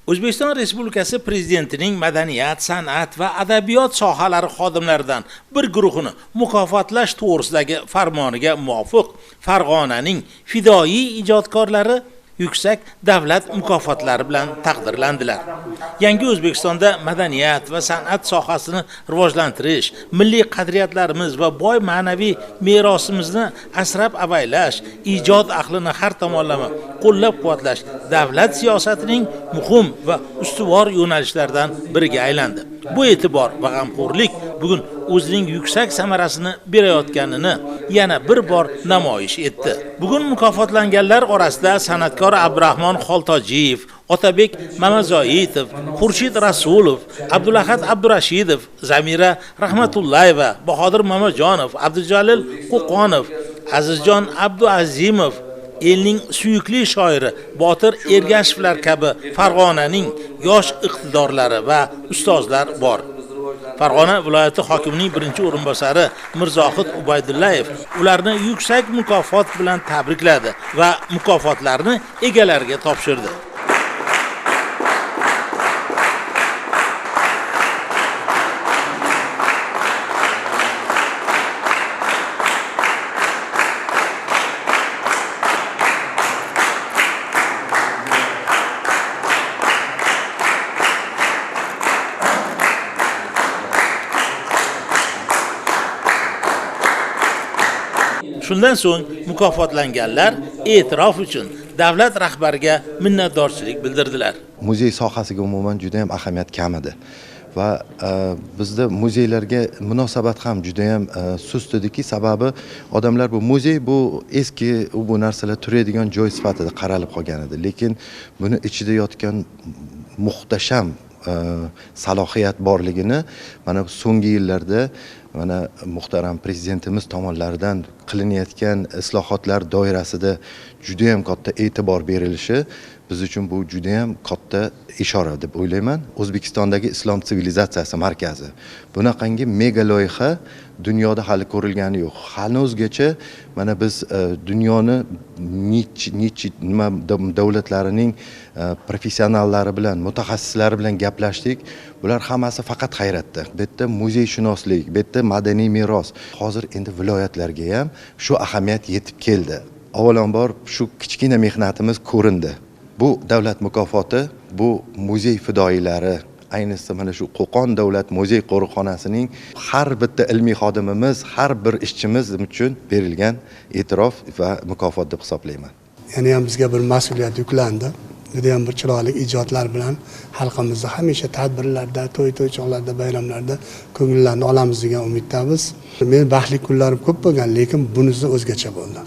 O'zbekiston Respublikasi Prezidentining madaniyat, san'at va adabiyot sohalari xodimlaridan bir guruhini mukofotlash to'g'risidagi farmoniga muvofiq Farg'onaning fidoyi ijodkorlari yuksak davlat mukofotlari bilan taqdirlandilar. Yangi O'zbekistonda madaniyat va san'at sohasini rivojlantirish, milliy qadriyatlarimiz va boy ma'naviy merosimizni asrab-avaylash, ijod ahlini har tomonlama qo'llab-quvvatlash davlat siyosatining muhim va ustuvor yo'nalishlaridan biriga aylandi. Bu e'tibor va g'amxo'rlik bugun o'zining yuksak samarasini berayotganini yana bir bor namoyish etdi. Bugun mukofotlanganlar orasida san'atkor Abdurahmon Xoltojiyev, Otabek Mamazoitov, Xurshid Rasulov, Abdulahad Abdurashidov, Zamira Rahmatullayeva, Bahodir Mamajonov, Abdujalil Qo'qonov, Azizjon Abduazimov, elning suyukli shoiri Botir Ergashevlar kabi Farg'onaning yosh iqtidorlari va ustozlar bor. Farg'ona viloyati hokimining birinchi o'rinbosari Mirzohid Ubaydullayev ularni yuksak mukofot bilan tabrikladi va mukofotlarni egalariga topshirdi. Shundan so'ng mukofotlanganlar e'tirof uchun davlat rahbariga minnatdorchilik bildirdilar. Muzey sohasiga umuman juda ham ahamiyat kam edi va bizda muzeylarga munosabat ham juda ham sust ediki, sababi odamlar bu muzey bu eski bu narsalar turadigan joy sifatida qaralib qolgan edi. Lekin buni ichida yotgan muhtasham salohiyat borligini mana so'nggi yillarda mana muhtaram prezidentimiz tomonidan qilinayotgan islohotlar doirasida juda ham katta e'tibor berilishi biz uchun bu juda ham katta ishora deb o'ylayman. O'zbekistondagi islom sivilizatsiyasi markazi. Bunaqangi mega loyiha dunyoda hali ko'rilgani yo'q. Hanuzgacha mana biz dunyoni nima davlatlarining professionallari bilan, mutaxassislari bilan gaplashdik. Bular hammasi faqat hayratda. Bu yerda muzeyshunoslik, bu yerda madaniy meros. Hozir endi viloyatlarga ham shu ahamiyat yetib keldi. Avvalambor shu kichkina mehnatimiz ko'rindi. Bu davlat mukofoti, bu muzey fidoyilari, ayniqsa mana shu Qo'qon davlat muzey qo'riqxonasining har bitta ilmiy xodimimiz, har bir ishchimiz uchun berilgan e'tirof va mukofot deb hisoblayman. Ya'ni ham bizga bir mas'uliyat yuklandi. Juda ham bir chiroyli ijodlar bilan xalqimizni hamisha tadbirlarda, to'y-to'ychoqlarda, bayramlarda ko'ngillarni olamiz degan umiddamiz. Men baxtli kunlarim ko'p bo'lgan, lekin bunisi o'zgacha bo'ldi.